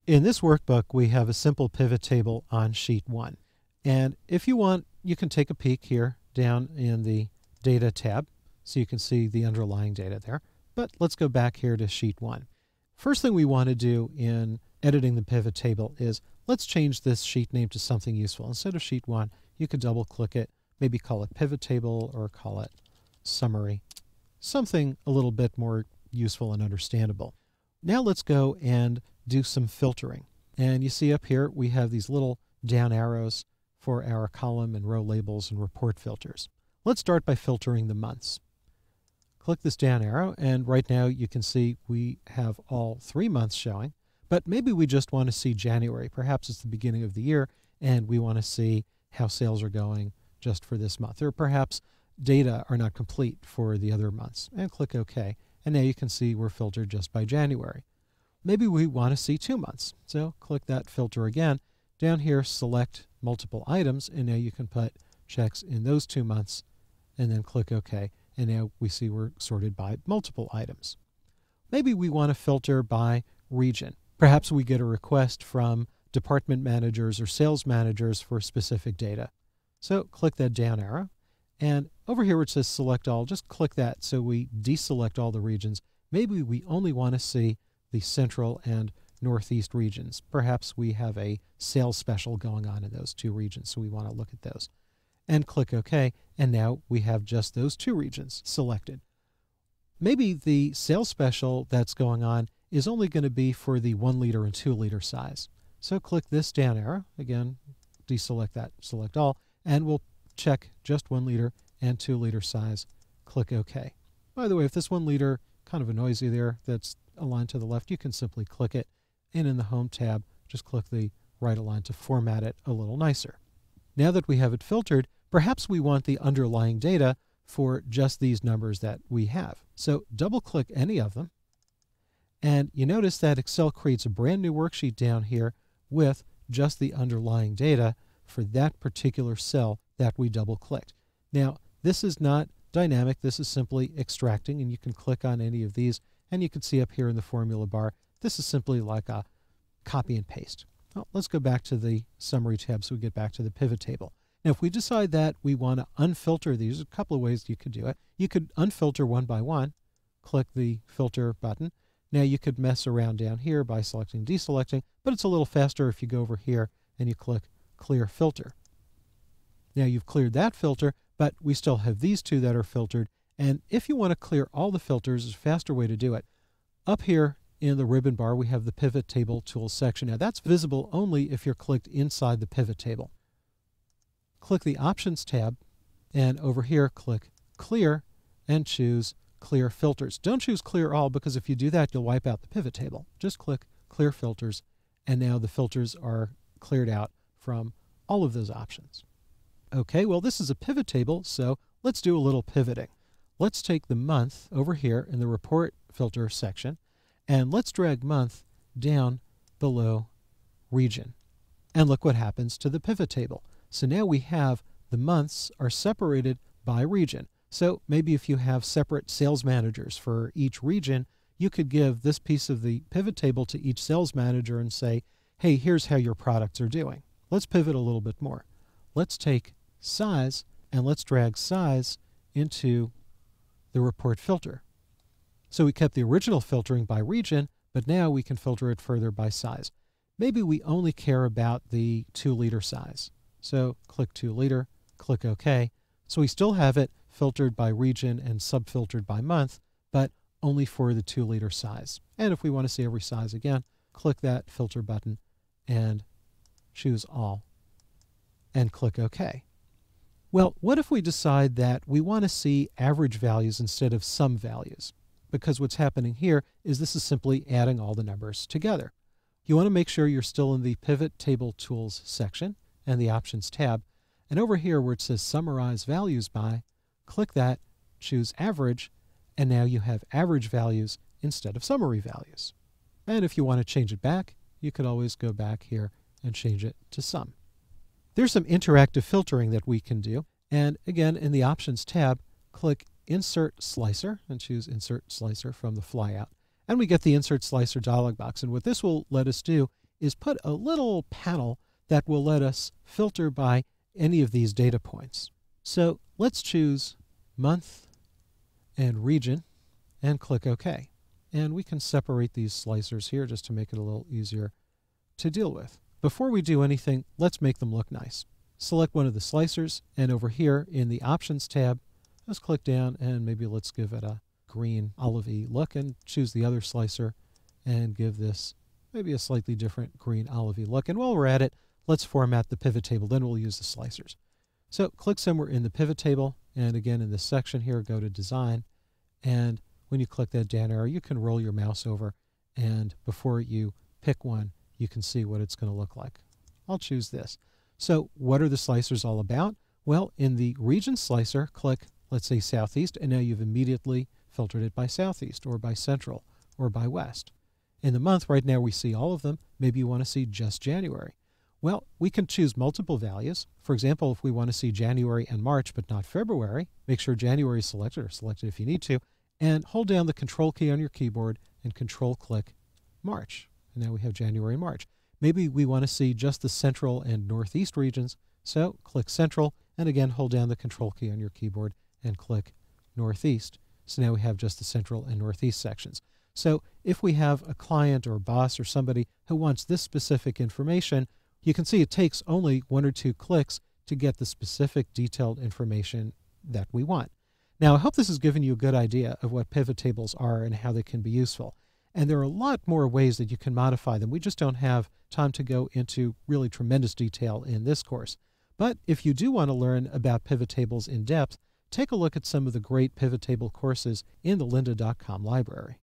In this workbook, we have a simple pivot table on sheet 1. And if you want, you can take a peek here down in the Data tab, so you can see the underlying data there. But let's go back here to sheet 1. First thing we want to do in editing the pivot table is let's change this sheet name to something useful. Instead of sheet 1, you could double-click it, maybe call it pivot table or call it summary, something a little bit more useful and understandable. Now let's go and do some filtering. And you see up here we have these little down arrows for our column and row labels and report filters. Let's start by filtering the months. Click this down arrow, and right now you can see we have all 3 months showing, but maybe we just want to see January. Perhaps it's the beginning of the year and we want to see how sales are going just for this month, or perhaps data are not complete for the other months, and click OK. And now you can see we're filtered just by January. Maybe we want to see 2 months, so click that filter again. Down here, select multiple items, and now you can put checks in those 2 months, and then click OK. And now we see we're sorted by multiple items. Maybe we want to filter by region. Perhaps we get a request from department managers or sales managers for specific data. So click that down arrow, and over here where it says select all, just click that so we deselect all the regions. Maybe we only want to see the central and northeast regions. Perhaps we have a sales special going on in those 2 regions, so we want to look at those. And click OK, and now we have just those 2 regions selected. Maybe the sales special that's going on is only going to be for the 1 liter and 2 liter size. So click this down arrow, again, deselect that, select all, and we'll check just 1 liter and 2 liter size. Click OK. By the way, if this 1 liter kind of annoys you there, that's aligned to the left, you can simply click it, and in the Home tab, just click the right align to format it a little nicer. Now that we have it filtered, perhaps we want the underlying data for just these numbers that we have. So double-click any of them, and you notice that Excel creates a brand new worksheet down here with just the underlying data for that particular cell that we double-clicked. Now, this is not dynamic. This is simply extracting, and you can click on any of these, and you can see up here in the formula bar, this is simply like a copy and paste. Well, let's go back to the summary tab so we get back to the pivot table. Now, if we decide that we want to unfilter these, there's a couple of ways you could do it. You could unfilter one by one, click the filter button. Now you could mess around down here by selecting and deselecting, but it's a little faster if you go over here and you click clear filter. Now you've cleared that filter, but we still have these 2 that are filtered. And if you want to clear all the filters, there's a faster way to do it. Up here in the ribbon bar, we have the Pivot Table Tools section. Now that's visible only if you're clicked inside the pivot table. Click the Options tab, and over here click Clear and choose Clear Filters. Don't choose Clear All, because if you do that, you'll wipe out the pivot table. Just click Clear Filters, and now the filters are cleared out from all of those options. Okay, well, this is a pivot table, so let's do a little pivoting. Let's take the month over here in the Report Filter section, and let's drag month down below region. And look what happens to the pivot table. So now we have the months are separated by region. So maybe if you have separate sales managers for each region, you could give this piece of the pivot table to each sales manager and say, hey, here's how your products are doing. Let's pivot a little bit more. Let's take size, and let's drag size into the report filter. So we kept the original filtering by region, but now we can filter it further by size. Maybe we only care about the 2 liter size. So click 2 liter, click OK. So we still have it filtered by region and sub-filtered by month, but only for the 2 liter size. And if we want to see every size again, click that filter button and choose all and click OK. Well, what if we decide that we want to see average values instead of sum values? Because what's happening here is this is simply adding all the numbers together. You want to make sure you're still in the Pivot Table Tools section and the Options tab. And over here where it says Summarize Values By, click that, choose Average, and now you have average values instead of summary values. And if you want to change it back, you could always go back here and change it to sum. There's some interactive filtering that we can do. And again, in the Options tab, click Insert Slicer and choose Insert Slicer from the flyout. And we get the Insert Slicer dialog box. And what this will let us do is put a little panel that will let us filter by any of these data points. So let's choose month and region and click OK. And we can separate these slicers here just to make it a little easier to deal with. Before we do anything, let's make them look nice. Select one of the slicers, and over here in the Options tab, let's click down and maybe let's give it a green olivey look, and choose the other slicer and give this maybe a slightly different green olivey look. And while we're at it, let's format the pivot table, then we'll use the slicers. So click somewhere in the pivot table, and again in this section here, go to Design, and when you click that down arrow, you can roll your mouse over, and before you pick one, you can see what it's going to look like. I'll choose this. So what are the slicers all about? Well, in the region slicer, click, let's say, Southeast, and now you've immediately filtered it by Southeast or by Central or by West. In the month, right now we see all of them. Maybe you want to see just January. Well, we can choose multiple values. For example, if we want to see January and March but not February, make sure January is selected, or select it if you need to, and hold down the Control key on your keyboard and Control-click March. And now we have January and March. Maybe we want to see just the Central and Northeast regions, so click Central, and again hold down the Control key on your keyboard and click Northeast. So now we have just the Central and Northeast sections. So if we have a client or a boss or somebody who wants this specific information, you can see it takes only 1 or 2 clicks to get the specific detailed information that we want. Now, I hope this has given you a good idea of what pivot tables are and how they can be useful. And there are a lot more ways that you can modify them. We just don't have time to go into really tremendous detail in this course. But if you do want to learn about pivot tables in depth, take a look at some of the great pivot table courses in the lynda.com library.